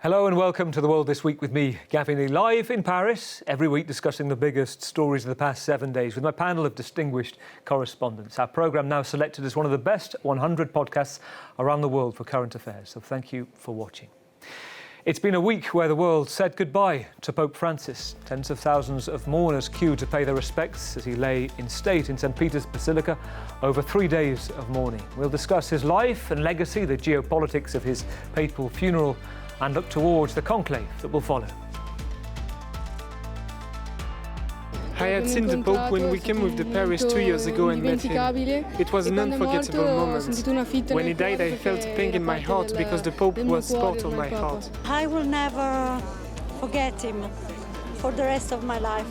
Hello and welcome to The World This Week with me, Gavin Lee, live in Paris, every week discussing the biggest stories of the past 7 days with my panel of distinguished correspondents. Our programme now selected as one of the best 100 podcasts around the world for current affairs, so thank you for watching. It's been a week where the world said goodbye to Pope Francis. Tens of thousands of mourners queued to pay their respects as he lay in state in St. Peter's Basilica over 3 days of mourning. We'll discuss his life and legacy, the geopolitics of his papal funeral, and look towards the conclave that will follow. I had seen the Pope when we came with the Paris 2 years ago and met him. It was an unforgettable moment. When he died, I felt pain in my heart because the Pope was part of my heart. I will never forget him for the rest of my life.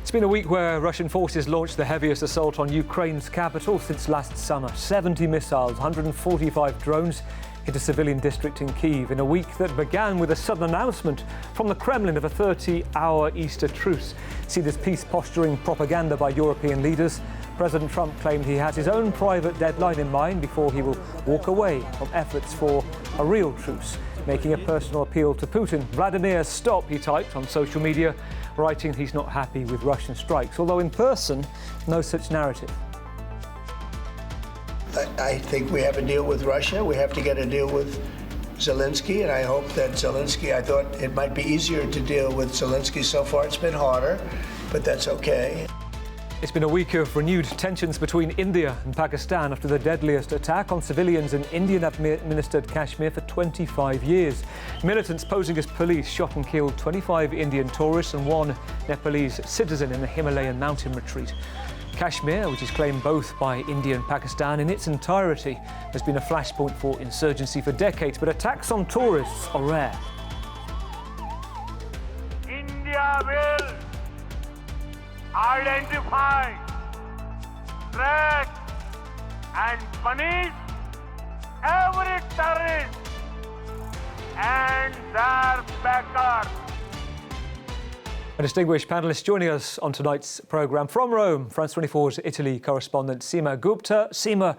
It's been a week where Russian forces launched the heaviest assault on Ukraine's capital since last summer. 70 missiles, 145 drones hit a civilian district in Kyiv in a week that began with a sudden announcement from the Kremlin of a 30-hour Easter truce. See this peace-posturing propaganda by European leaders. President Trump claimed he has his own private deadline in mind before he will walk away from efforts for a real truce, making a personal appeal to Putin. Vladimir, stop, he typed on social media, writing he's not happy with Russian strikes, although in person, no such narrative. I think we have a deal with Russia. We have to get a deal with Zelensky, and I hope that Zelensky, I thought it might be easier to deal with Zelensky. So far it's been harder, but that's okay. It's been a week of renewed tensions between India and Pakistan after the deadliest attack on civilians in Indian-administered Kashmir for 25 years. Militants posing as police shot and killed 25 Indian tourists and one Nepalese citizen in a Himalayan mountain retreat. Kashmir, which is claimed both by India and Pakistan in its entirety, has been a flashpoint for insurgency for decades, but attacks on tourists are rare. India will identify, track and punish every terrorist and their backers. A distinguished panellist joining us on tonight's programme from Rome, France 24's Italy correspondent Seema Gupta. Seema,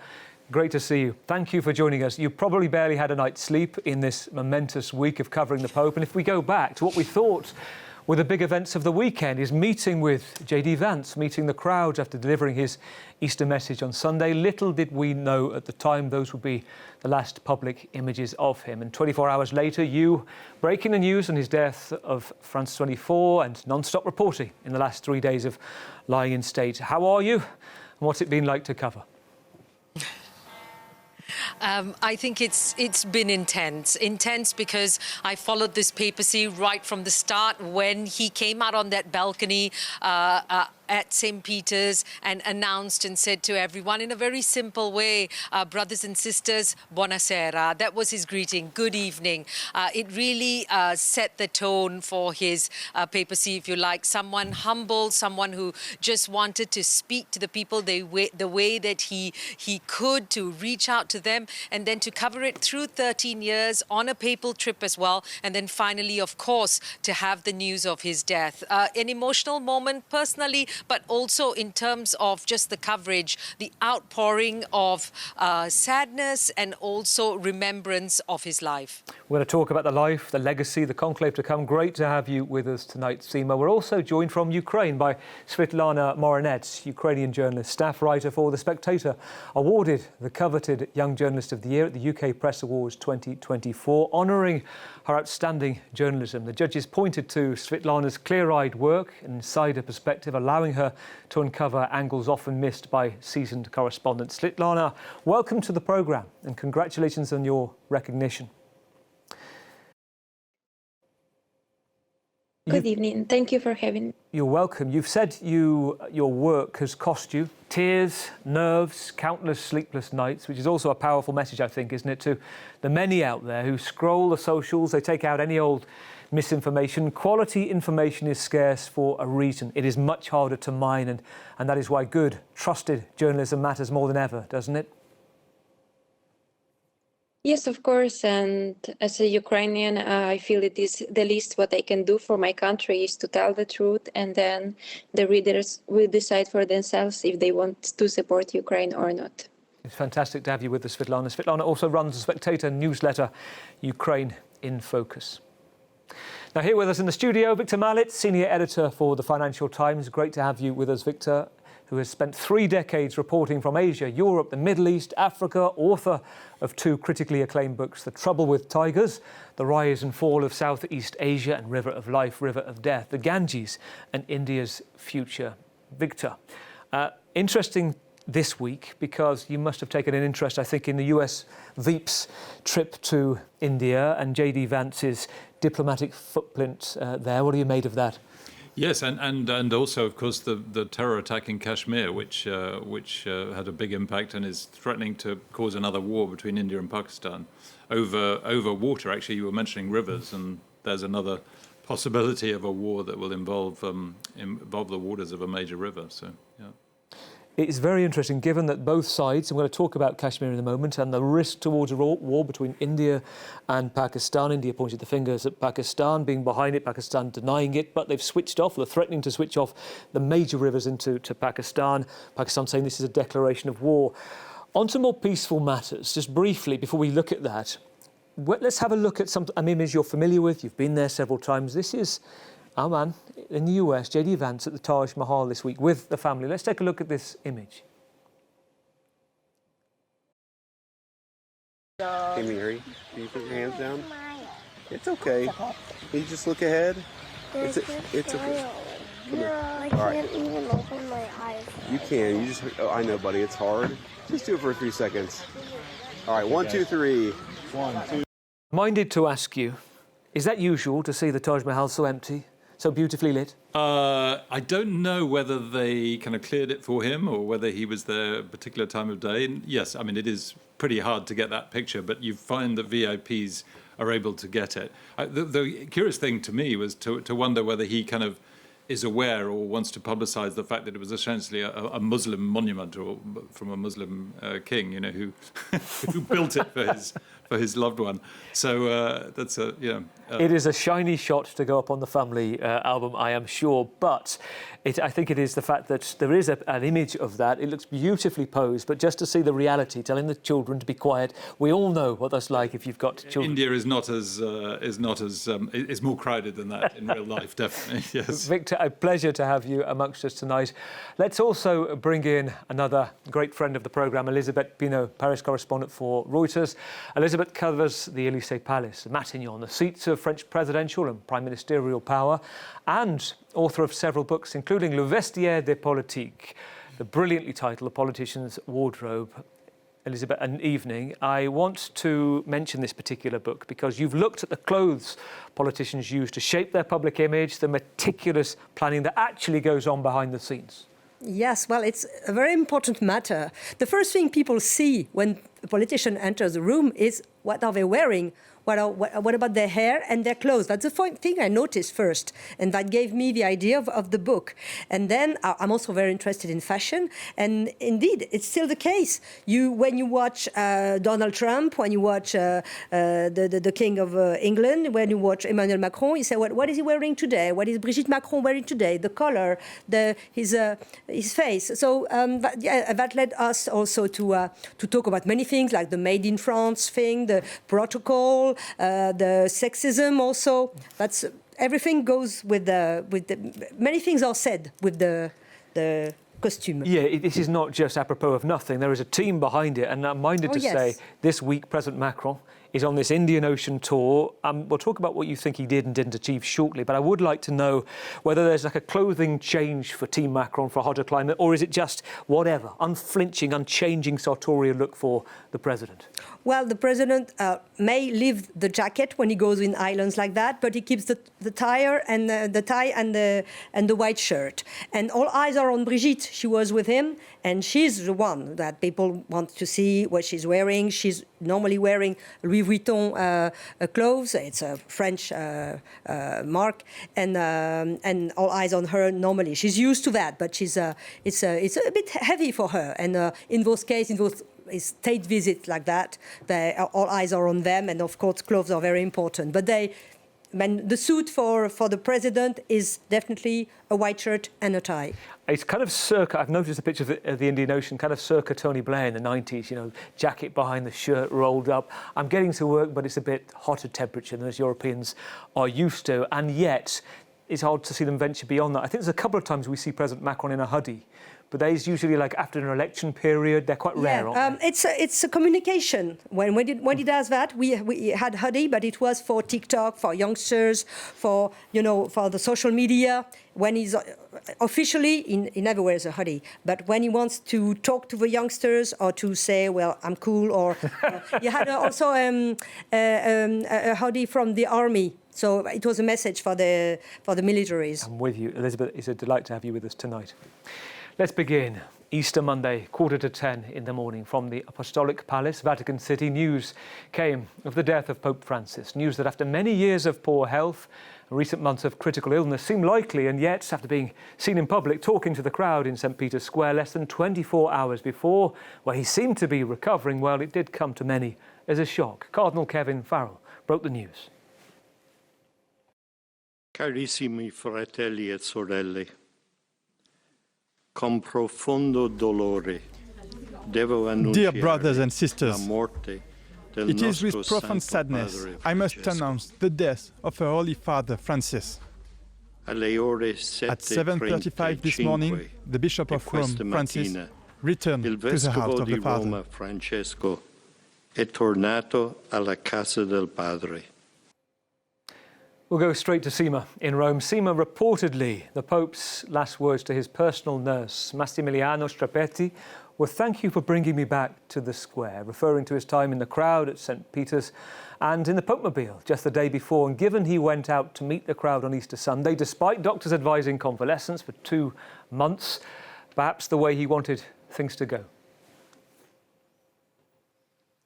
great to see you. Thank you for joining us. You probably barely had a night's sleep in this momentous week of covering the Pope. And if we go back to what we thought were the big events of the weekend, his meeting with J.D. Vance, meeting the crowds after delivering his Easter message on Sunday. Little did we know at the time those would be the last public images of him. And 24 hours later, you breaking the news on his death of France 24 and non-stop reporting in the last 3 days of lying in state. How are you? And what's it been like to cover? I think it's been intense because I followed this papacy right from the start when he came out on that balcony at St. Peter's and announced and said to everyone in a very simple way, brothers and sisters, buonasera. That was his greeting, good evening. It really set the tone for his papacy, if you like. Someone humble, someone who just wanted to speak to the people the way that he could, to reach out to them, and then to cover it through 13 years on a papal trip as well. And then finally, of course, to have the news of his death. An emotional moment personally, but also in terms of just the coverage, the outpouring of sadness and also remembrance of his life. We're going to talk about the life, the legacy, the conclave to come. Great to have you with us tonight, Seema. We're also joined from Ukraine by Svitlana Morinets, Ukrainian journalist, staff writer for The Spectator, awarded the coveted Young Journalist of the Year at the UK Press Awards 2024, honouring her outstanding journalism. The judges pointed to Svitlana's clear-eyed work and insider perspective, allowing her to uncover angles often missed by seasoned correspondents. Svitlana, welcome to the programme and congratulations on your recognition. Good evening. Thank you for having me. You're welcome. You've said your work has cost you tears, nerves, countless sleepless nights, which is also a powerful message, I think, isn't it, to the many out there who scroll the socials, they take out any old misinformation. Quality information is scarce for a reason. It is much harder to mine, and that is why good, trusted journalism matters more than ever, doesn't it? Yes, of course. And as a Ukrainian, I feel it is the least what I can do for my country is to tell the truth. And then the readers will decide for themselves if they want to support Ukraine or not. It's fantastic to have you with us, Svitlana. Svitlana also runs the Spectator newsletter, Ukraine in Focus. Now, here with us in the studio, Victor Mallet, Senior Editor for the Financial Times. Great to have you with us, Victor, who has spent 3 decades reporting from Asia, Europe, the Middle East, Africa, author of 2 critically acclaimed books, The Trouble with Tigers, The Rise and Fall of Southeast Asia, and River of Life, River of Death, the Ganges and India's Future. Victor, interesting this week because you must have taken an interest, I think, in the US Veep's trip to India and J.D. Vance's diplomatic footprint there. What are you made of that? Yes, and also, of course, the terror attack in Kashmir, which had a big impact and is threatening to cause another war between India and Pakistan over water. Actually, you were mentioning rivers, and there's another possibility of a war that will involve the waters of a major river. So, yeah. It's very interesting, given that both sides, I'm going to talk about Kashmir in a moment, and the risk towards a war between India and Pakistan. India pointed the fingers at Pakistan being behind it, Pakistan denying it, but they've switched off, they're threatening to switch off the major rivers into Pakistan. Pakistan saying this is a declaration of war. On to more peaceful matters, just briefly, before we look at that, let's have a look at an image you're familiar with. You've been there several times. This is our man in the US, J.D. Vance, at the Taj Mahal this week with the family. Let's take a look at this image. Hey, Mary, can you put your hands down? It's okay. Can you just look ahead? It's okay. Come here. I can't even open my eyes. You can. You just. Oh, I know, buddy. It's hard. Just do it for a few seconds. All right. 1, 2, 3. 1, 2. Minded to ask you, is that usual to see the Taj Mahal so empty, so beautifully lit? I don't know whether they kind of cleared it for him or whether he was there a particular time of day. And yes, I mean, it is pretty hard to get that picture, but you find that VIPs are able to get it. The curious thing to me was to wonder whether he kind of is aware or wants to publicise the fact that it was essentially a Muslim monument or from a Muslim king, you know, who who built it for his loved one. So that's a it is a shiny shot to go up on the family album, I am sure. But I think it is the fact that there is an image of that. It looks beautifully posed, but just to see the reality, telling the children to be quiet. We all know what that's like if you've got children. India is more crowded than that in real life, definitely. Yes. Victor, a pleasure to have you amongst us tonight. Let's also bring in another great friend of the programme, Elisabeth Binow, Paris correspondent for Reuters. Elisabeth covers the Élysée Palace, Matignon, the seats of French presidential and prime ministerial power, and author of several books, including Le Vestiaire des Politiques, the brilliantly titled The Politician's Wardrobe. Elisabeth, an evening. I want to mention this particular book because you've looked at the clothes politicians use to shape their public image, the meticulous planning that actually goes on behind the scenes. Yes, well, it's a very important matter. The first thing people see when a politician enters the room is what are they wearing? What about their hair and their clothes? That's the thing I noticed first, and that gave me the idea of the book. And then I'm also very interested in fashion, and indeed, it's still the case. When you watch Donald Trump, when you watch the King of England, when you watch Emmanuel Macron, you say, what is he wearing today? What is Brigitte Macron wearing today? The color, his face. So that led us also to talk about many things, like the Made in France thing, the protocol, the sexism also. That's everything goes with the many things are said with the costume. Yeah, this is not just apropos of nothing. There is a team behind it, and I'm minded to say this week President Macron is on this Indian Ocean tour. We'll talk about what you think he did and didn't achieve shortly, but I would like to know whether there's like a clothing change for Team Macron for a hotter climate, or is it just whatever, unflinching, unchanging sartorial look for the president? Well, the president may leave the jacket when he goes in islands like that, but he keeps the tie and the white shirt. And all eyes are on Brigitte. She was with him, and she's the one that people want to see what she's wearing. She's normally wearing Louis Vuitton clothes. It's a French mark, and all eyes on her normally. She's used to that, but it's a bit heavy for her. And in those state visits like that, all eyes are on them, and of course clothes are very important. But the suit for the president is definitely a white shirt and a tie. It's kind of circa, I've noticed a picture of the Indian Ocean, kind of circa Tony Blair in the 90s, you know, jacket behind the shirt rolled up. I'm getting to work, but it's a bit hotter temperature than as Europeans are used to. And yet, it's hard to see them venture beyond that. I think there's a couple of times we see President Macron in a hoodie, but those usually like after an election period. They're quite rare, aren't they? It's a communication. When he does that, we had hoodie, but it was for TikTok, for youngsters, for the social media. When he's officially, he never wears a hoodie. But when he wants to talk to the youngsters or to say, well, I'm cool, or he had also a hoodie from the army. So it was a message for the militaries. I'm with you, Elizabeth. It's a delight to have you with us tonight. Let's begin. Easter Monday, 9:45 in the morning, from the Apostolic Palace, Vatican City, news came of the death of Pope Francis. News that after many years of poor health, recent months of critical illness seemed likely, and yet, after being seen in public talking to the crowd in St. Peter's Square less than 24 hours before, where he seemed to be recovering, well, it did come to many as a shock. Cardinal Kevin Farrell broke the news. Carissimi fratelli e sorelle, con profondo dolore devo annunciare Dear brothers and sisters, la morte del it is with nostro profound Santo sadness Padre I must Francesco. announce the death of our Holy Father Francis. Alle ore At 7:35 this morning, the Bishop of Rome, Francis, returned il to the house vescovo of di the Father. Roma Francesco è tornato alla casa del Padre. We'll go straight to Sima in Rome. Sima, reportedly, the Pope's last words to his personal nurse, Massimiliano Strapetti, were "Thank you for bringing me back to the square," referring to his time in the crowd at St. Peter's and in the Popemobile just the day before. And given he went out to meet the crowd on Easter Sunday, despite doctors advising convalescence for 2 months, perhaps the way he wanted things to go.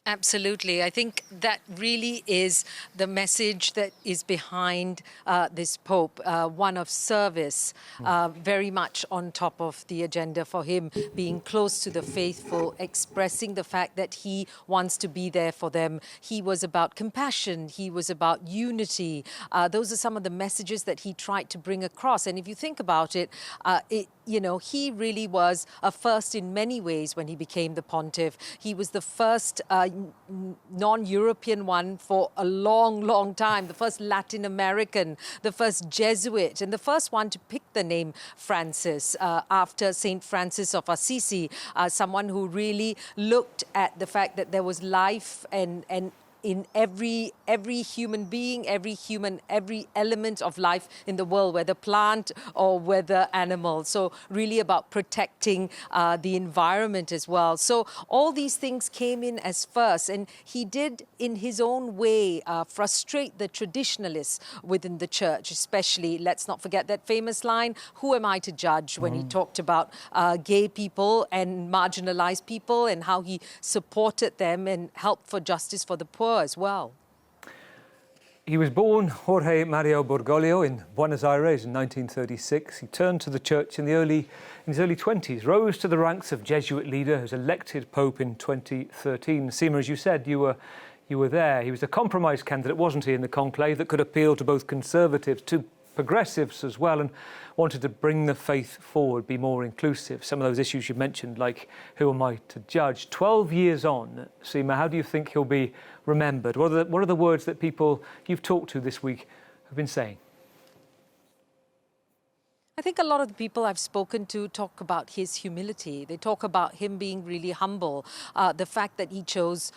Absolutely. I think that really is the message that is behind this Pope, one of service, very much on top of the agenda for him, being close to the faithful, expressing the fact that he wants to be there for them. He was about compassion. He was about unity. Those are some of the messages that he tried to bring across. And if you think about it, he really was a first in many ways when he became the pontiff. He was the first non-European one for a long, long time, the first Latin American, the first Jesuit, and the first one to pick the name Francis after St. Francis of Assisi, someone who really looked at the fact that there was life and in every human being, every element of life in the world, whether plant or whether animal. So really about protecting the environment as well. So all these things came in as first, and he did in his own way frustrate the traditionalists within the church, especially, let's not forget that famous line, "Who am I to judge?" when he talked about gay people and marginalized people and how he supported them and helped for justice for the poor as well. He was born Jorge Mario Bergoglio in Buenos Aires in 1936. He turned to the church in his early 20s, rose to the ranks of Jesuit leader, was elected Pope in 2013. Sima, as you said, you were there. He was a compromise candidate, wasn't he, in the conclave that could appeal to both conservatives, to progressives as well, and wanted to bring the faith forward, be more inclusive. Some of those issues you mentioned, like who am I to judge? 12 years on, Sima, how do you think he'll be remembered? What are the words that people you've talked to this week have been saying? I think a lot of the people I've spoken to talk about his humility. They talk about him being really humble. The fact that he chose,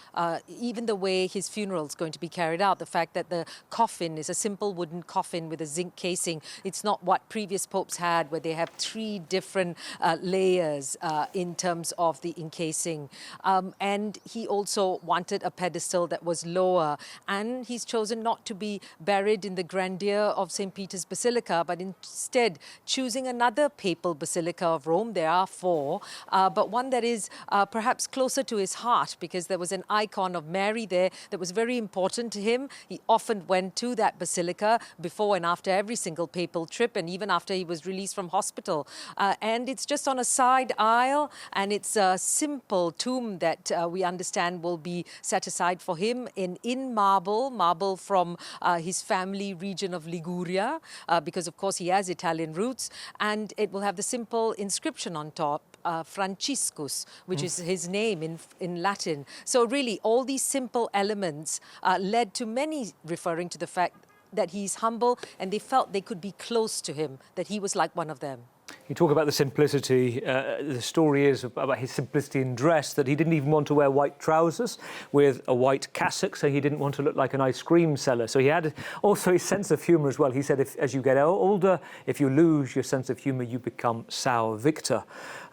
even the way his funeral is going to be carried out, the fact that the coffin is a simple wooden coffin with a zinc casing. It's not what previous popes had, where they have 3 different layers in terms of the encasing. And he also wanted a pedestal that was lower. And he's chosen not to be buried in the grandeur of St. Peter's Basilica, but instead choosing another papal basilica of Rome. There are 4, but one that is perhaps closer to his heart, because there was an icon of Mary there that was very important to him. He often went to that basilica before and after every single papal trip, and even after he was released from hospital. And it's just on a side aisle, and it's a simple tomb that we understand will be set aside for him in marble from his family region of Liguria, because of course he has Italian roots, and it will have the simple inscription on top, Franciscus, which is his name in Latin. So really, all these simple elements led to many referring to the fact that he's humble, and they felt they could be close to him, that he was like one of them. You talk about the simplicity. The story is about his simplicity in dress, that he didn't even want to wear white trousers with a white cassock, so he didn't want to look like an ice cream seller. So he had also his sense of humour as well. He said, as you get older, if you lose your sense of humour, you become sour Victor.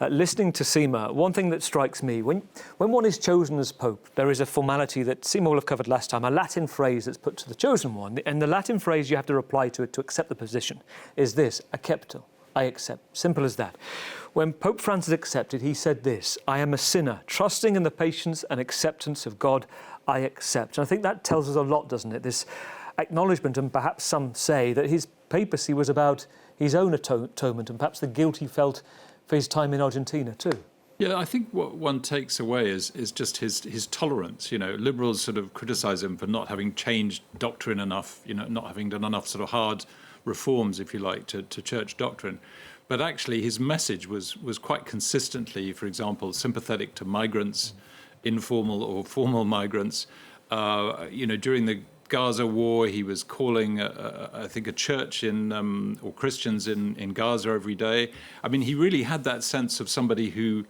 Listening to Sima, one thing that strikes me, when one is chosen as Pope, there is a formality that Sima will have covered last time, a Latin phrase that's put to the chosen one. And the Latin phrase you have to reply to it to accept the position is this: accepto. I accept. Simple as that. When Pope Francis accepted, he said this: I am a sinner, trusting in the patience and acceptance of God, I accept. And I think that tells us a lot, doesn't it? This acknowledgement, and perhaps some say that his papacy was about his own atonement and perhaps the guilt he felt for his time in Argentina too. Yeah, I think what one takes away is just his tolerance. You know, liberals sort of criticise him for not having changed doctrine enough, you know, not having done enough sort of hard reforms, if you like, to church doctrine. But actually his message was quite consistently, for example, sympathetic to migrants, informal or formal migrants. You know, during the Gaza war, he was calling, I think, a church or Christians in Gaza every day. I mean, he really had that sense of somebody who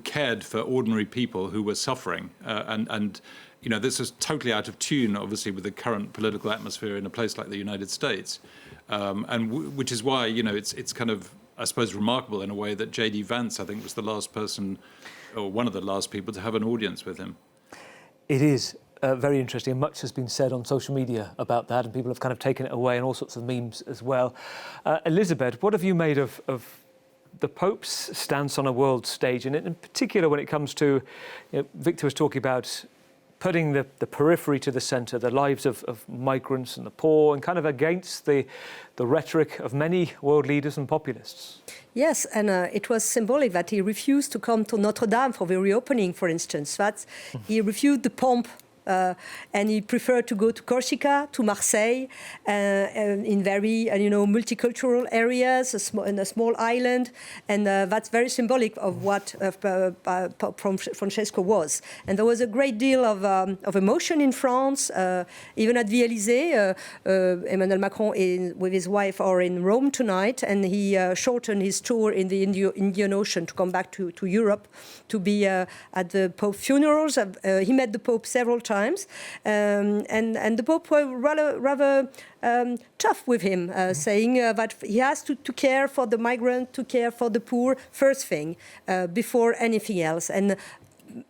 cared for ordinary people who were suffering. And you know, this was totally out of tune, obviously, with the current political atmosphere in a place like the United States. Which is why, you know, it's kind of, I suppose, remarkable in a way that J.D. Vance, I think, was the last person, or one of the last people, to have an audience with him. It is very interesting. Much has been said on social media about that, and people have kind of taken it away, and all sorts of memes as well. Elizabeth, what have you made of the Pope's stance on a world stage, and in particular when it comes to, you know, Victor was talking about putting the periphery to the centre, the lives of migrants and the poor, and kind of against the rhetoric of many world leaders and populists. Yes, and it was symbolic that he refused to come to Notre Dame for the reopening, for instance. That he refused the pomp. And he preferred to go to Corsica, to Marseille, in very, multicultural areas, in a small island, and that's very symbolic of what Pope Francesco was. And there was a great deal of emotion in France, even at the Élysée. Emmanuel Macron with his wife are in Rome tonight, and he shortened his tour in the Indian Ocean to come back to Europe to be at the Pope funerals. He met the Pope several times. And the Pope was rather tough with him, saying that he has to care for the migrant, to care for the poor, first thing, before anything else. And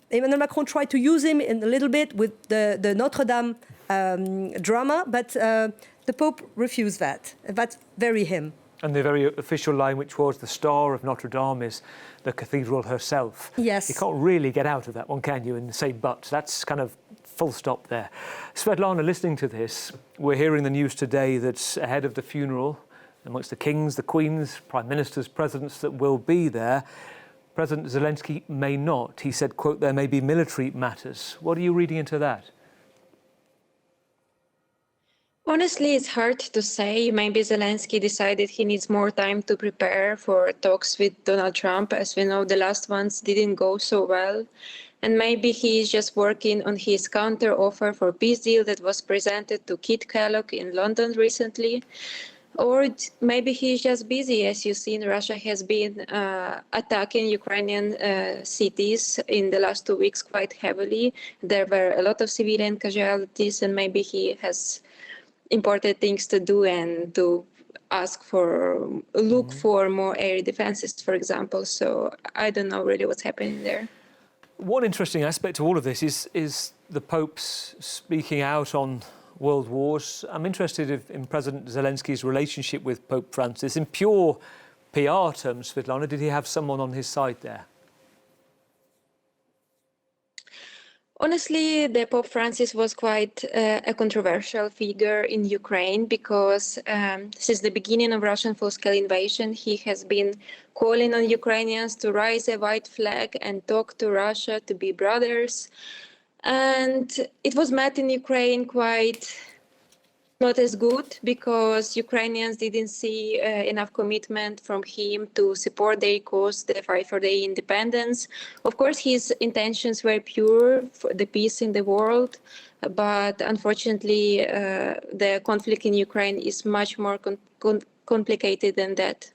Emmanuel Macron tried to use him in a little bit with the Notre Dame drama, but the Pope refused that. That's very him. And the very official line, which was the star of Notre Dame is the cathedral herself. Yes. You can't really get out of that one, can you, and say but. That's kind of full stop there. Svetlana, listening to this, we're hearing the news today that ahead of the funeral, amongst the kings, the queens, prime ministers, presidents that will be there, President Zelensky may not. He said, quote, there may be military matters. What are you reading into that? Honestly, it's hard to say. Maybe Zelensky decided he needs more time to prepare for talks with Donald Trump. As we know, the last ones didn't go so well. And maybe he's just working on his counter-offer for peace deal that was presented to Kit Kellogg in London recently. Or maybe he's just busy. As you've seen, Russia has been attacking Ukrainian cities in the last 2 weeks quite heavily. There were a lot of civilian casualties, and maybe he has important things to do and to look for more air defenses, for example. So I don't know really what's happening there. One interesting aspect to all of this is the Pope's speaking out on world wars. I'm interested in President Zelensky's relationship with Pope Francis in pure PR terms, Svetlana, did he have someone on his side there? Honestly, the Pope Francis was quite a controversial figure in Ukraine because since the beginning of Russian full-scale invasion, he has been calling on Ukrainians to raise a white flag and talk to Russia to be brothers. And it was met in Ukraine quite not as good because Ukrainians didn't see enough commitment from him to support their cause, the fight for their independence. Of course, his intentions were pure for the peace in the world, but unfortunately, the conflict in Ukraine is much more complicated than that.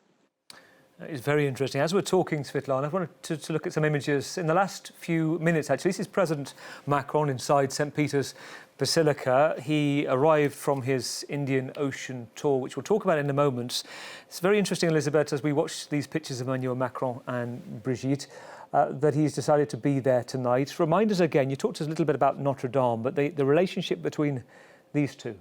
It's very interesting. As we're talking, Svetlana, I wanted to look at some images. In the last few minutes, actually, this is President Macron inside St. Peter's Basilica. He arrived from his Indian Ocean tour, which we'll talk about in a moment. It's very interesting, Elisabeth, as we watch these pictures of Emmanuel Macron and Brigitte, that he's decided to be there tonight. Remind us again, you talked to us a little bit about Notre Dame, but the relationship between these two.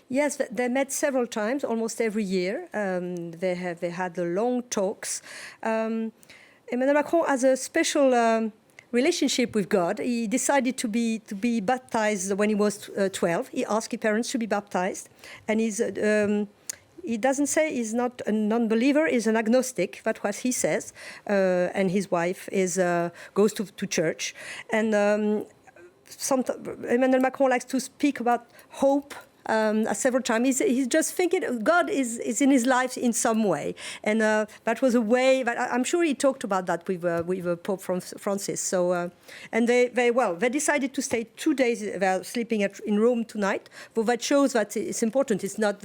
Yes, they met several times, almost every year. They had the long talks. Emmanuel Macron has a special relationship with God. He decided to be baptized when he was 12. He asked his parents to be baptized, and he doesn't say he's not a non-believer. He's an agnostic. That's what he says. And his wife goes to church. And Emmanuel Macron likes to speak about hope. Several times. He's just thinking God is in his life in some way. And that was a way, but I'm sure he talked about that with Pope Francis. So, and they decided to stay 2 days, they're sleeping in Rome tonight. But that shows that it's important. It's not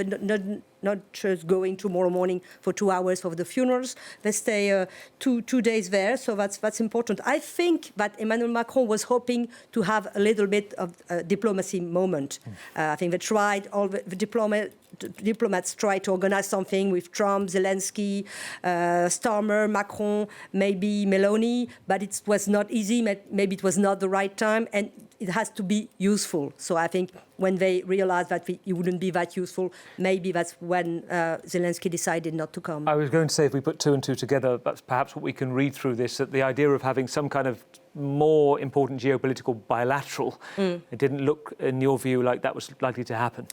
just going tomorrow morning for 2 hours for the funerals. They stay two days there, so that's important. I think that Emmanuel Macron was hoping to have a little bit of a diplomacy moment. I think they tried, all the diplomats tried to organize something with Trump, Zelensky, Starmer, Macron, maybe Meloni, but it was not easy. Maybe it was not the right time, and it has to be useful. So I think when they realized that it wouldn't be that useful, maybe that's when Zelensky decided not to come. I was going to say, if we put two and two together, that's perhaps what we can read through this, that the idea of having some kind of more important geopolitical bilateral, it didn't look, in your view, like that was likely to happen.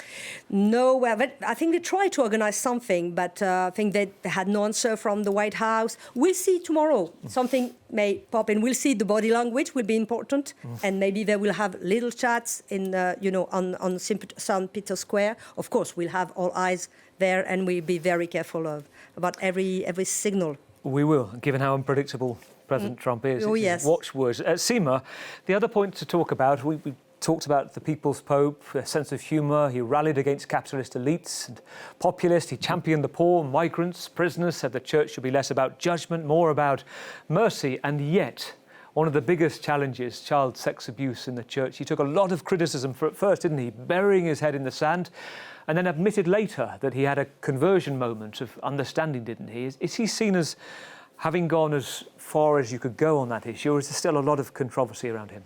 No, well, I think they tried to organize something, but I think they had no answer from the White House. We'll see tomorrow. Something may pop in. We'll see. The body language will be important, and maybe they will have little chats in, on St. Peter's Square. Of course, we'll have all eyes there, and we'll be very careful about every signal. We will, given how unpredictable President Trump is. Oh, yes. Watchwords. Seema, the other point to talk about, we talked about the People's Pope, a sense of humour. He rallied against capitalist elites and populists. He championed the poor, migrants, prisoners, said the church should be less about judgment, more about mercy. And yet, one of the biggest challenges, child sex abuse in the church. He took a lot of criticism for it first, didn't he? Burying his head in the sand, and then admitted later that he had a conversion moment of understanding, didn't he? Is he seen as having gone as far as you could go on that issue, or is there still a lot of controversy around him?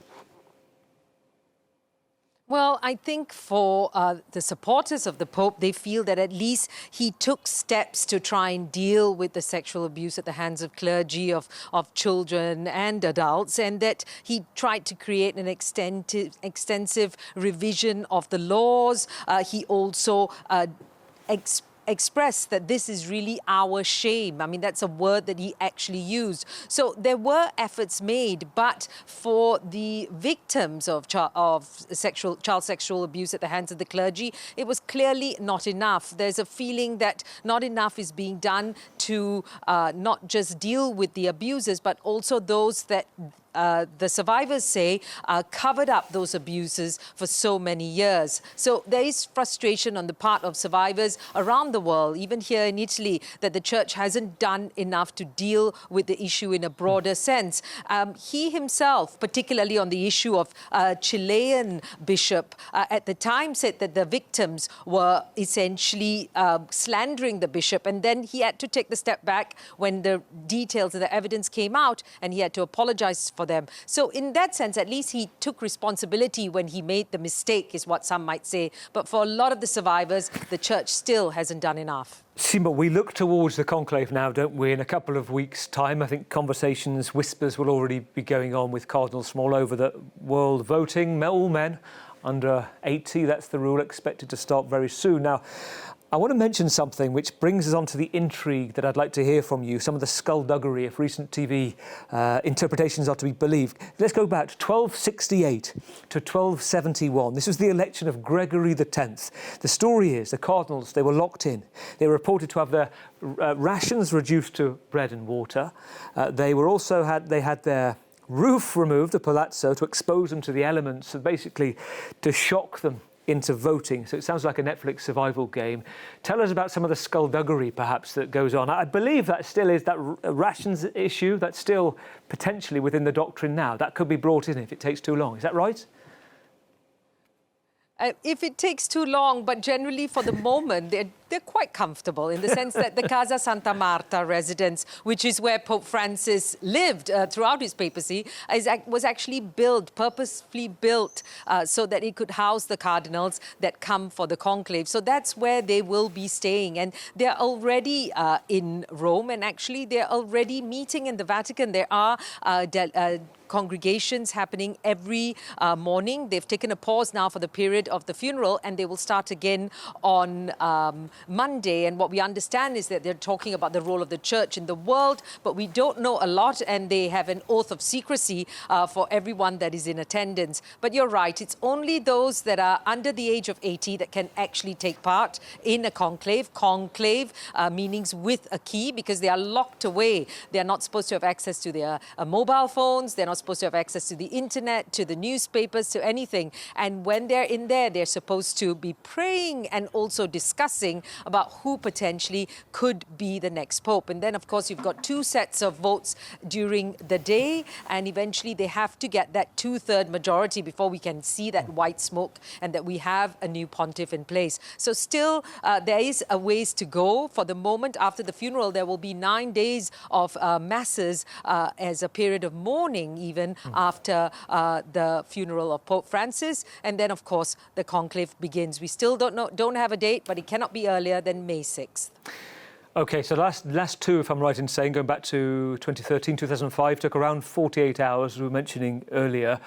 Well, I think for the supporters of the Pope, they feel that at least he took steps to try and deal with the sexual abuse at the hands of clergy, of children and adults, and that he tried to create an extensive revision of the laws. He also expressed that this is really our shame. I mean, that's a word that he actually used. So there were efforts made, but for the victims of child sexual abuse at the hands of the clergy, it was clearly not enough. There's a feeling that not enough is being done to not just deal with the abusers, but also those that the survivors say covered up those abuses for so many years. So there is frustration on the part of survivors around the world, even here in Italy, that the church hasn't done enough to deal with the issue in a broader sense. He himself, particularly on the issue of Chilean bishop, at the time said that the victims were essentially slandering the bishop, and then he had to take the step back when the details of the evidence came out, and he had to apologize for them. So in that sense, at least he took responsibility when he made the mistake, is what some might say. But for a lot of the survivors, the church still hasn't done enough. Sima, we look towards the conclave now, don't we? In a couple of weeks' time, I think conversations, whispers will already be going on with cardinals from all over the world voting. All men under 80, that's the rule, expected to start very soon. Now, I want to mention something which brings us on to the intrigue that I'd like to hear from you, some of the skullduggery, if recent TV interpretations are to be believed. Let's go back to 1268 to 1271. This was the election of Gregory X. The story is the cardinals, they were locked in. They were reported to have their rations reduced to bread and water. They had their roof removed, the palazzo, to expose them to the elements and basically to shock them into voting. So it sounds like a Netflix survival game. Tell us about some of the skullduggery, perhaps, that goes on. I believe that still is that rations issue that's still potentially within the doctrine now. That could be brought in if it takes too long. Is that right? If it takes too long, but generally for the moment, they're quite comfortable in the sense that the Casa Santa Marta residence, which is where Pope Francis lived throughout his papacy, was actually purposefully built so that it could house the cardinals that come for the conclave. So that's where they will be staying. And they're already in Rome, and actually they're already meeting in the Vatican. There are congregations happening every morning. They've taken a pause now for the period of the funeral, and they will start again on Monday. And what we understand is that they're talking about the role of the church in the world, but we don't know a lot, and they have an oath of secrecy for everyone that is in attendance. But you're right, it's only those that are under the age of 80 that can actually take part in a conclave. Conclave meanings with a key, because they are locked away. They're not supposed to have access to their mobile phones. They're not supposed to have access to the internet, to the newspapers, to anything. And when they're in there, they're supposed to be praying and also discussing about who potentially could be the next pope. And then, of course, you've got 2 sets of votes during the day, and eventually they have to get that 2/3 majority before we can see that white smoke and that we have a new pontiff in place. So still, there is a ways to go. For the moment, after the funeral, there will be 9 days of masses as a period of mourning, even after the funeral of Pope Francis. And then, of course, the conclave begins. We still don't have a date, but it cannot be earlier than May 6th. OK, so last 2, if I'm right in saying, going back to 2013, 2005, took around 48 hours, as we were mentioning earlier.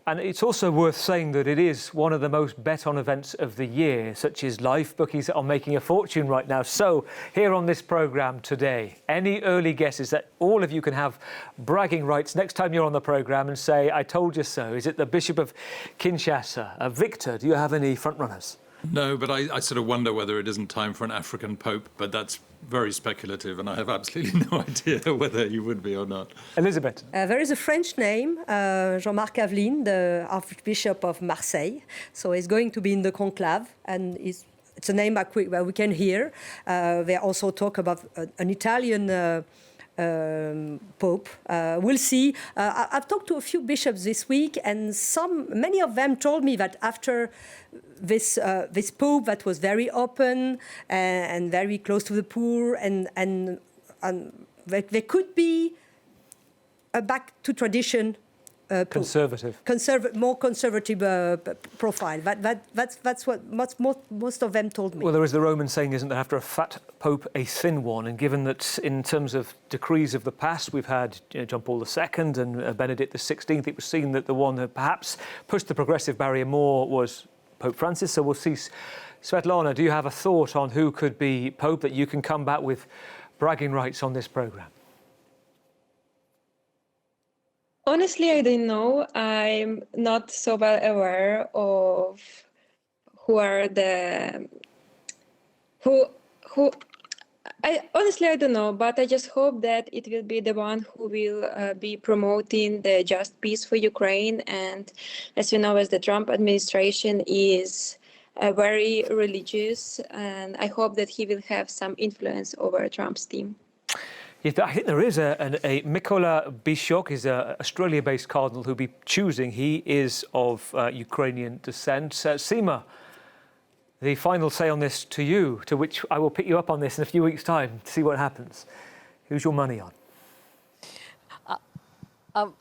And it's also worth saying that it is one of the most bet-on events of the year, such as life. Bookies are making a fortune right now. So here on this programme today, any early guesses that all of you can have bragging rights next time you're on the programme and say, I told you so? Is it the Bishop of Kinshasa? Victor, do you have any front-runners? No, but I sort of wonder whether it isn't time for an African pope, but that's very speculative, and I have absolutely no idea whether he would be or not. Elizabeth? There is a French name, Jean-Marc Aveline, the Archbishop of Marseille. So he's going to be in the conclave, and it's a name that we can hear. They also talk about an Italian Pope. We'll see. I've talked to a few bishops this week, and many of them told me that after this Pope that was very open and very close to the poor, and there could be a back to tradition. Conservative. More conservative profile. That's what most of them told me. Well, there is the Roman saying, isn't there, after a fat pope, a thin one. And given that in terms of decrees of the past, we've had John Paul II and Benedict XVI, it was seen that the one that perhaps pushed the progressive barrier more was Pope Francis. So we'll see. Svetlana, do you have a thought on who could be pope that you can come back with bragging rights on this programme? Honestly, I don't know. I'm not so well aware of who are I don't know, but I just hope that it will be the one who will be promoting the just peace for Ukraine. And as you know, as the Trump administration is very religious, and I hope that he will have some influence over Trump's team. Yes, I think there is a Mykola Bishok is an Australia-based cardinal who'll be choosing. He is of Ukrainian descent. Sima, The final say on this to you, to which I will pick you up on this in a few weeks' time to see what happens. Who's your money on?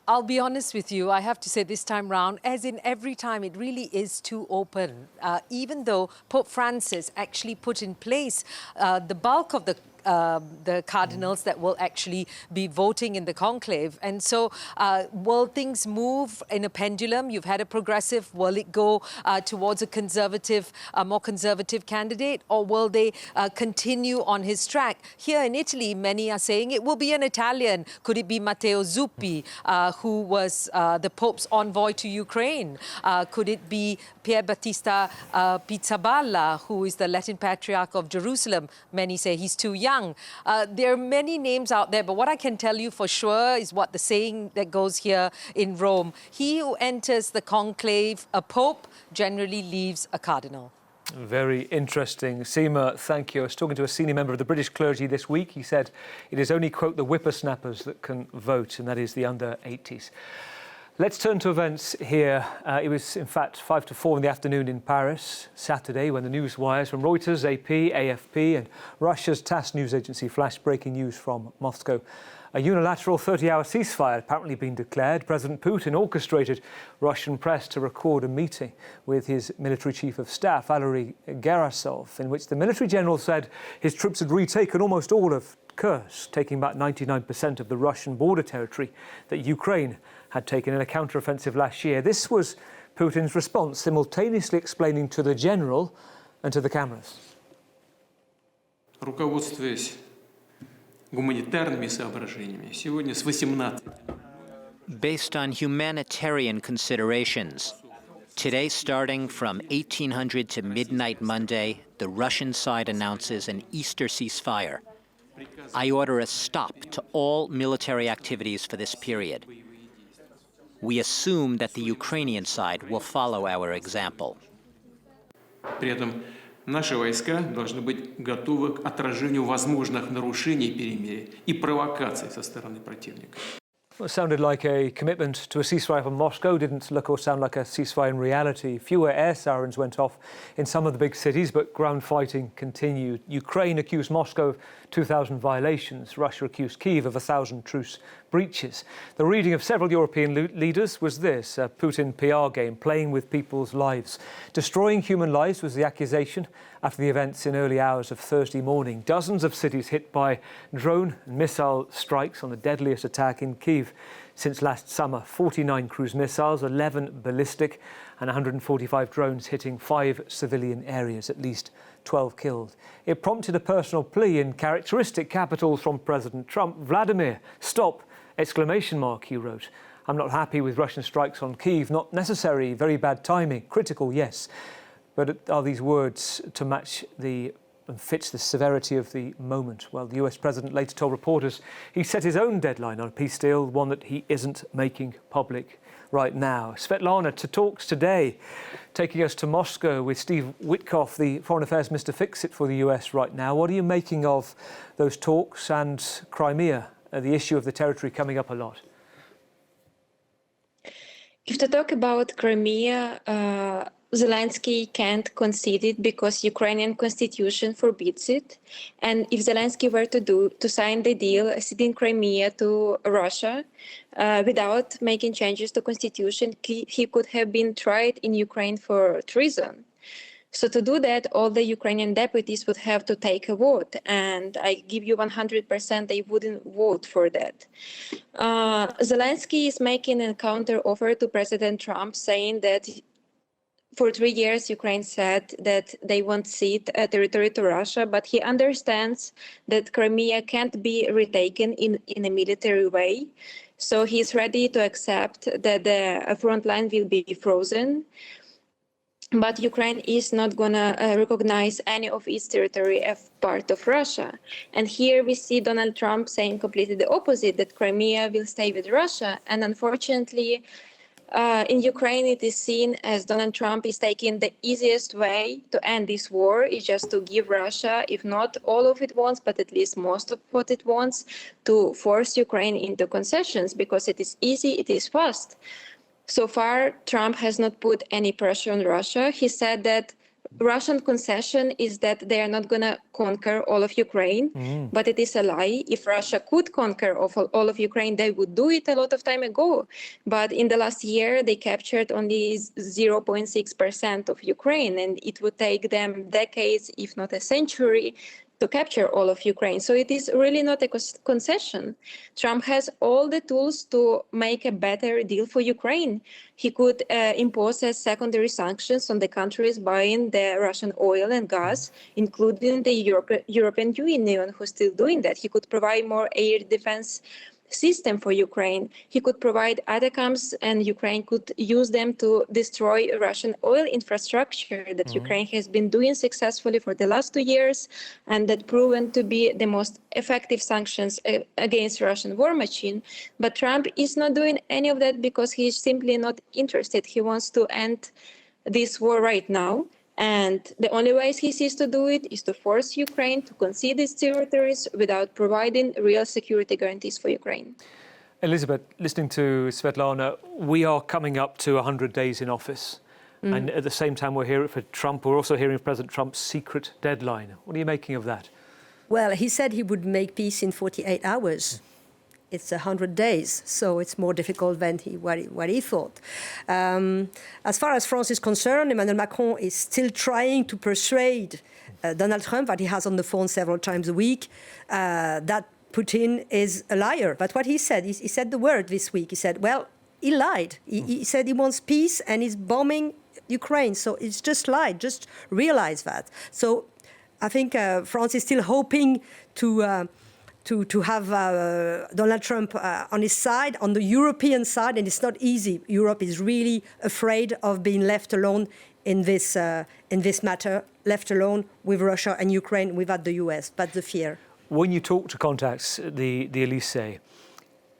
I'll be honest with you, I have to say this time round, as in every time, it really is too open. Even though Pope Francis actually put in place the bulk of the cardinals that will actually be voting in the conclave. And so will things move in a pendulum? You've had a progressive. Will it go towards a conservative, more conservative candidate? Or will they continue on his track? Here in Italy, many are saying it will be an Italian. Could it be Matteo Zuppi, who was the Pope's envoy to Ukraine? Could it be Pier Battista Pizzaballa, who is the Latin Patriarch of Jerusalem? Many say he's too young. There are many names out there, but what I can tell you for sure is what the saying that goes here in Rome. He who enters the conclave, a pope, generally leaves a cardinal. Very interesting. Seema, thank you. I was talking to a senior member of the British clergy this week. He said it is only, quote, the whippersnappers that can vote, and that is the under-80s. Let's turn to events here. It was, in fact, 5 to 4 in the afternoon in Paris, Saturday, when the news wires from Reuters, AP, AFP and Russia's TASS news agency flashed breaking news from Moscow. A unilateral 30-hour ceasefire had apparently been declared. President Putin orchestrated Russian press to record a meeting with his military chief of staff, Valery Gerasov, in which the military general said his troops had retaken almost all of Kursk, taking back 99% of the Russian border territory that Ukraine had taken in a counter-offensive last year. This was Putin's response, simultaneously explaining to the general and to the cameras. Руководствуясь гуманитарными соображениями, сегодня с 18. Based on humanitarian considerations, today, starting from 1800 to midnight Monday, the Russian side announces an Easter ceasefire. I order a stop to all military activities for this period. We assume that the Ukrainian side will follow our example. При этом наши войска должны быть готовы к отражению возможных нарушений перемирия и провокаций со стороны противника. Well, it sounded like a commitment to a ceasefire from Moscow. Didn't look or sound like a ceasefire in reality. Fewer air sirens went off in some of the big cities, but ground fighting continued. Ukraine accused Moscow of 2,000 violations. Russia accused Kyiv of 1,000 truce breaches. The reading of several European leaders was this: a Putin PR game, playing with people's lives. Destroying human lives was the accusation after the events in early hours of Thursday morning. Dozens of cities hit by drone and missile strikes on the deadliest attack in Kyiv since last summer. 49 cruise missiles, 11 ballistic and 145 drones hitting 5 civilian areas, at least 12 killed. It prompted a personal plea in characteristic capitals from President Trump. Vladimir, stop! Exclamation mark, he wrote. I'm not happy with Russian strikes on Kyiv. Not necessary, very bad timing. Critical, yes. But are these words to match and fits the severity of the moment? Well, the US president later told reporters he set his own deadline on a peace deal, one that he isn't making public right now. Svetlana to talks today, taking us to Moscow with Steve Witkoff, the Foreign Affairs Mr. Fix-It for the US right now. What are you making of those talks and Crimea, the issue of the territory coming up a lot? If to talk about Crimea, Zelensky can't concede it because Ukrainian constitution forbids it. And if Zelensky were to sign the deal, ceding Crimea to Russia without making changes to constitution, he could have been tried in Ukraine for treason. So to do that, all the Ukrainian deputies would have to take a vote. And I give you 100% they wouldn't vote for that. Zelensky is making a counter offer to President Trump, saying that for 3 years, Ukraine said that they won't cede territory to Russia, but he understands that Crimea can't be retaken in a military way. So he's ready to accept that the front line will be frozen. But Ukraine is not going to recognize any of its territory as part of Russia. And here we see Donald Trump saying completely the opposite, that Crimea will stay with Russia. And unfortunately, in Ukraine, it is seen as Donald Trump is taking the easiest way to end this war, is just to give Russia, if not all of it wants, but at least most of what it wants, to force Ukraine into concessions, because it is easy, it is fast. So far, Trump has not put any pressure on Russia. He said that Russian concession is that they are not going to conquer all of Ukraine, but it is a lie. If Russia could conquer all of Ukraine, they would do it a lot of time ago. But in the last year, they captured only 0.6% of Ukraine, and it would take them decades, if not a century, to capture all of Ukraine. So it is really not a concession. Trump has all the tools to make a better deal for Ukraine. He could impose secondary sanctions on the countries buying the Russian oil and gas, including the European Union, who's still doing that. He could provide more air defense system for Ukraine. He could provide ATACMS, and Ukraine could use them to destroy Russian oil infrastructure that Ukraine has been doing successfully for the last 2 years, and that proven to be the most effective sanctions against Russian war machine. But Trump is not doing any of that because he's simply not interested. He wants to end this war right now. And the only ways he sees to do it is to force Ukraine to concede its territories without providing real security guarantees for Ukraine. Elizabeth, listening to Svetlana, we are coming up to 100 days in office. And at the same time we're hearing for Trump, we're also hearing President Trump's secret deadline. What are you making of that? Well, he said he would make peace in 48 hours. It's 100 days, so it's more difficult than what he thought. As far as France is concerned, Emmanuel Macron is still trying to persuade Donald Trump, that he has on the phone several times a week, that Putin is a liar. But what he said, he said the word this week. He said, well, he lied. He said he wants peace and he's bombing Ukraine. So it's just lied. Just realize that. So I think France is still hoping to have Donald Trump on his side, on the European side, and it's not easy. Europe is really afraid of being left alone in this matter, left alone with Russia and Ukraine without the US. That's the fear. When you talk to contacts at the Elysee,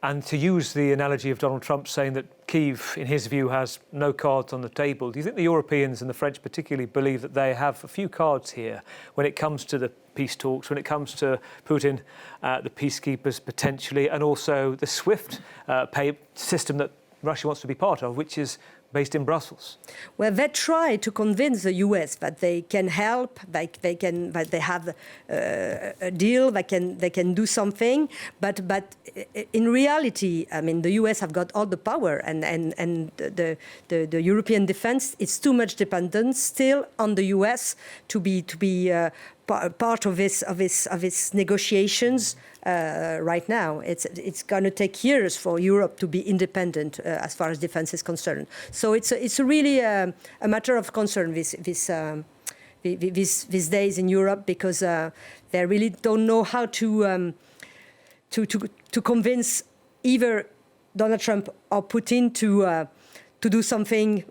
and to use the analogy of Donald Trump saying that Kyiv, in his view, has no cards on the table, do you think the Europeans and the French particularly believe that they have a few cards here when it comes to the peace talks, when it comes to Putin, the peacekeepers potentially, and also the SWIFT pay system that Russia wants to be part of, which is based in Brussels? Well, they try to convince the US that they can help, that they have a deal, they can do something. But in reality, I mean, the US have got all the power, and the European defense is too much dependent still on the US to be part of its negotiations right now. It's going to take years for Europe to be independent as far as defense is concerned. So it's really a matter of concern these days in Europe, because they really don't know how to convince either Donald Trump or Putin to do something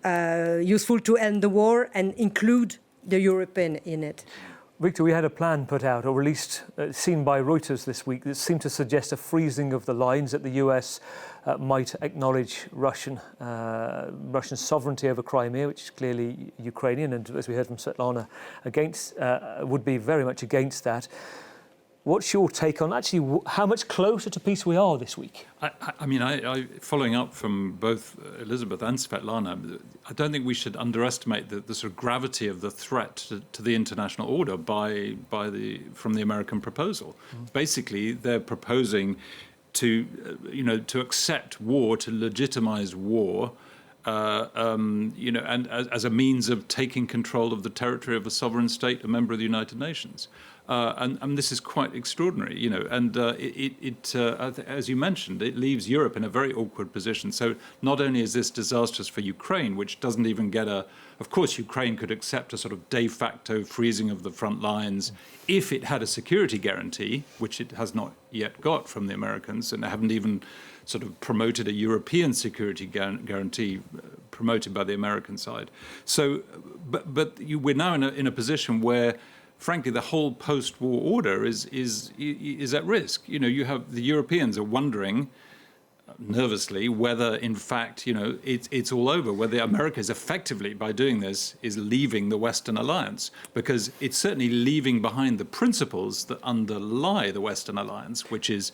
useful to end the war and include the European in it. Victor, we had a plan put out or released, seen by Reuters this week, that seemed to suggest a freezing of the lines, that the US might acknowledge Russian sovereignty over Crimea, which is clearly Ukrainian, and as we heard from Svetlana, would be very much against that. What's your take on actually how much closer to peace we are this week? I mean, following up from both Elizabeth and Svetlana, I don't think we should underestimate the sort of gravity of the threat to the international order from the American proposal. Basically, they're proposing to accept war, to legitimize war, and as a means of taking control of the territory of a sovereign state, a member of the United Nations. And this is quite extraordinary, and as you mentioned, it leaves Europe in a very awkward position. So not only is this disastrous for Ukraine, which doesn't even get of course, Ukraine could accept a sort of de facto freezing of the front lines if it had a security guarantee, which it has not yet got from the Americans, and they haven't even sort of promoted a European security guarantee promoted by the American side. So, but we're now in a position where, frankly, the whole post-war order is at risk. You have the Europeans are wondering nervously whether, in fact, it's all over, whether America is effectively, by doing this, is leaving the Western alliance, because it's certainly leaving behind the principles that underlie the Western alliance, which is,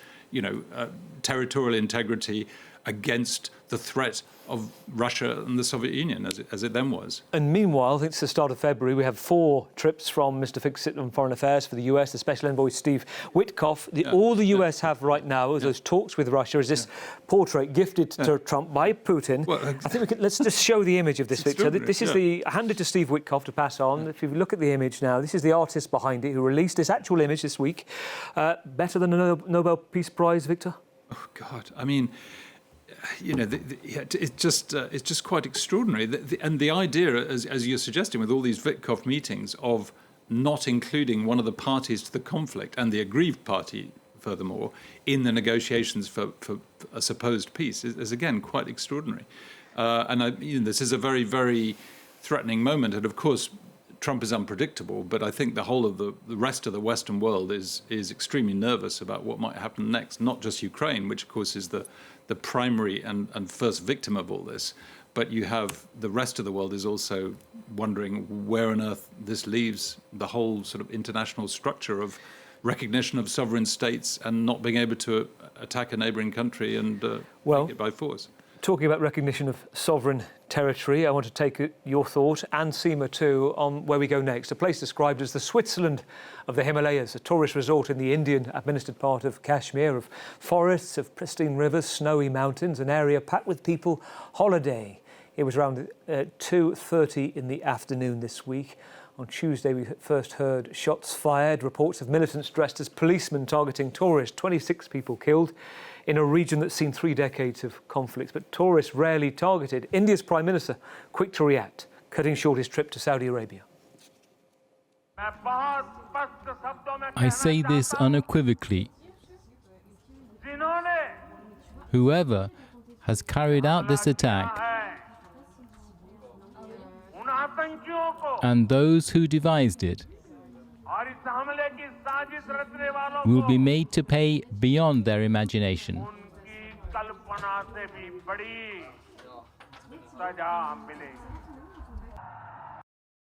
territorial integrity, against the threat of Russia and the Soviet Union, as it then was. And meanwhile, since the start of February, we have 4 trips from Mr. Fixit on Foreign Affairs for the US, the Special Envoy Steve Witkoff. All the US have right now is those talks with Russia, is this portrait gifted to Trump by Putin. Well, I think let's just show the image of this, Victor. This is handed to Steve Witkoff to pass on. If you look at the image now, this is the artist behind it who released this actual image this week. Better than a Nobel Peace Prize, Victor? Oh, God. I mean, you know, it's just quite extraordinary. And the idea, as you're suggesting, with all these Witkoff meetings, of not including one of the parties to the conflict, and the aggrieved party, furthermore, in the negotiations for a supposed peace, is again quite extraordinary. This is a very, very threatening moment. And of course, Trump is unpredictable, but I think the whole of the rest of the Western world is extremely nervous about what might happen next. Not just Ukraine, which of course is the primary and first victim of all this, but you have the rest of the world is also wondering where on earth this leaves the whole sort of international structure of recognition of sovereign states and not being able to attack a neighbouring country and take it by force. Talking about recognition of sovereign territory, I want to take your thought, and Seema too, on where we go next. A place described as the Switzerland of the Himalayas, a tourist resort in the Indian-administered part of Kashmir, of forests, of pristine rivers, snowy mountains, an area packed with people holidaying. It was around 2:30 in the afternoon this week. On Tuesday, we first heard shots fired, reports of militants dressed as policemen targeting tourists, 26 people killed in a region that's seen 3 decades of conflicts. But tourists rarely targeted. India's Prime Minister quick to react, cutting short his trip to Saudi Arabia. I say this unequivocally. Whoever has carried out this attack and those who devised it will be made to pay beyond their imagination.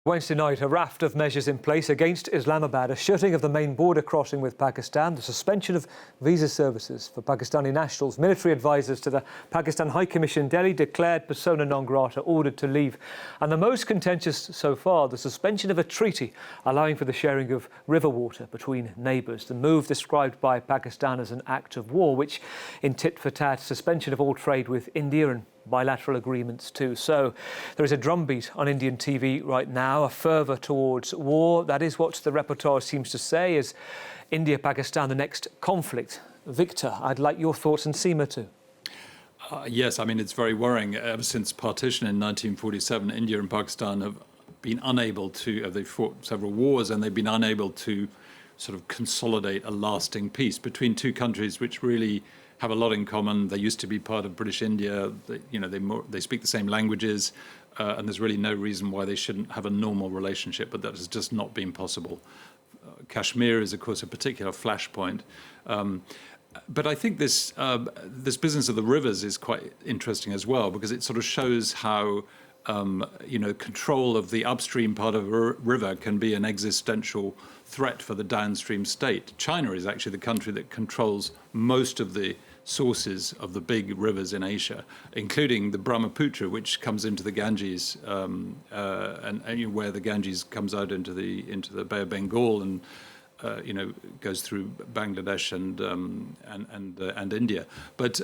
Wednesday night, a raft of measures in place against Islamabad, a shutting of the main border crossing with Pakistan, the suspension of visa services for Pakistani nationals. Military advisors to the Pakistan High Commission Delhi declared persona non grata, ordered to leave. And the most contentious so far, the suspension of a treaty allowing for the sharing of river water between neighbours. The move described by Pakistan as an act of war, which in tit for tat, suspension of all trade with India and bilateral agreements too. So there is a drumbeat on Indian TV right now, a fervour towards war. That is what the reportage seems to say. Is India-Pakistan the next conflict? Victor, I'd like your thoughts, and Seema too. Yes, I mean, it's very worrying. Ever since partition in 1947, India and Pakistan have been unable to, they've fought several wars, and they've been unable to sort of consolidate a lasting peace between two countries which really have a lot in common. They used to be part of British India. They speak the same languages, and there's really no reason why they shouldn't have a normal relationship. But that has just not been possible. Kashmir is, of course, a particular flashpoint. But I think this business of the rivers is quite interesting as well, because it sort of shows how control of the upstream part of a river can be an existential threat for the downstream state. China is actually the country that controls most of the sources of the big rivers in Asia, including the Brahmaputra, which comes into the Ganges, and where the Ganges comes out into the Bay of Bengal and goes through Bangladesh and India. But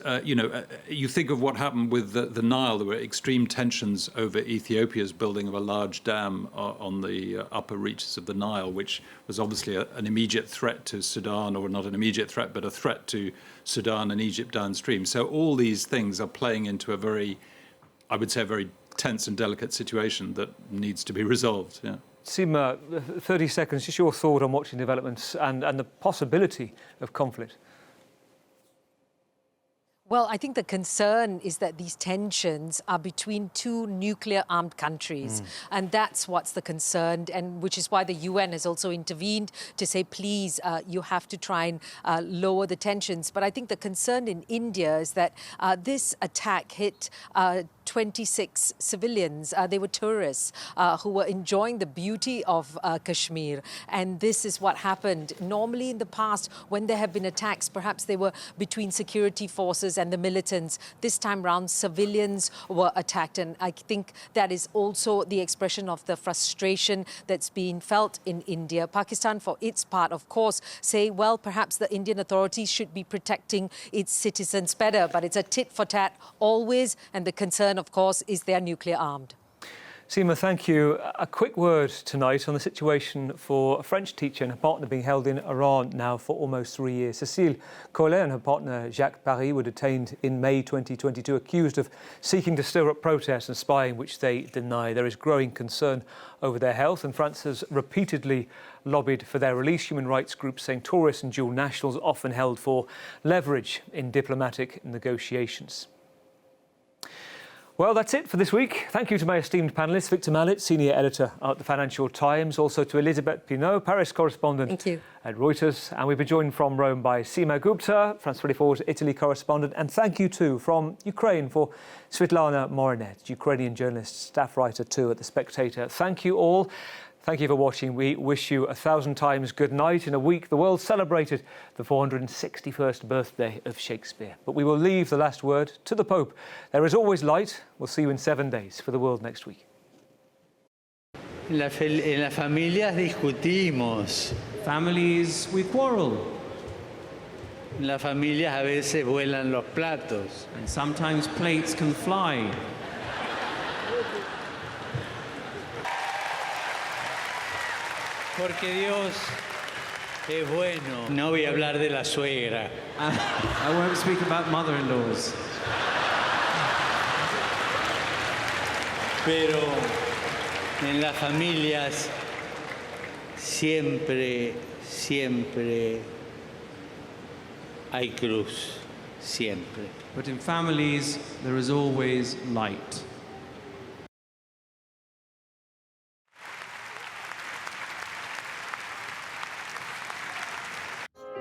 you think of what happened with the Nile. There were extreme tensions over Ethiopia's building of a large dam on the upper reaches of the Nile, which was obviously an immediate threat to Sudan, or not an immediate threat, but a threat to Sudan and Egypt downstream. So all these things are playing into a very tense and delicate situation that needs to be resolved. Yeah. Seema, 30 seconds, just your thought on watching developments and the possibility of conflict. Well, I think the concern is that these tensions are between two nuclear-armed countries. And that's what's the concern, and which is why the UN has also intervened to say, please, you have to try and lower the tensions. But I think the concern in India is that this attack hit 26 civilians. They were tourists who were enjoying the beauty of Kashmir. And this is what happened. Normally in the past, when there have been attacks, perhaps they were between security forces and the militants. This time round, civilians were attacked. And I think that is also the expression of the frustration that's being felt in India. Pakistan, for its part, of course, say, well, perhaps the Indian authorities should be protecting its citizens better. But it's a tit for tat always. And the concern, of course, is they're nuclear armed. Seema, thank you. A quick word tonight on the situation for a French teacher and her partner being held in Iran now for almost 3 years. Cécile Collet and her partner Jacques Paris were detained in May 2022, accused of seeking to stir up protests and spying, which they deny. There is growing concern over their health, and France has repeatedly lobbied for their release. Human rights groups saying tourists and dual nationals are often held for leverage in diplomatic negotiations. Well, that's it for this week. Thank you to my esteemed panellists, Victor Mallet, Senior Editor at the Financial Times, also to Elisabeth Pinault, Paris correspondent at Reuters. And we've been joined from Rome by Seema Gupta, France 24's Italy correspondent. And thank you too from Ukraine for Svetlana Morinet, Ukrainian journalist, staff writer too at The Spectator. Thank you all. Thank you for watching. We wish you 1,000 times good night. In a week, the world celebrated the 461st birthday of Shakespeare. But we will leave the last word to the Pope. There is always light. We'll see you in 7 days for the world next week. En las familias discutimos. Families, we quarrel. En las familias a veces vuelan los platos. And sometimes plates can fly. Porque Dios es bueno. No voy a hablar de la suegra. I won't speak about mother-in-laws. Pero en las familias siempre hay cruz. Siempre. But in families, there is always light.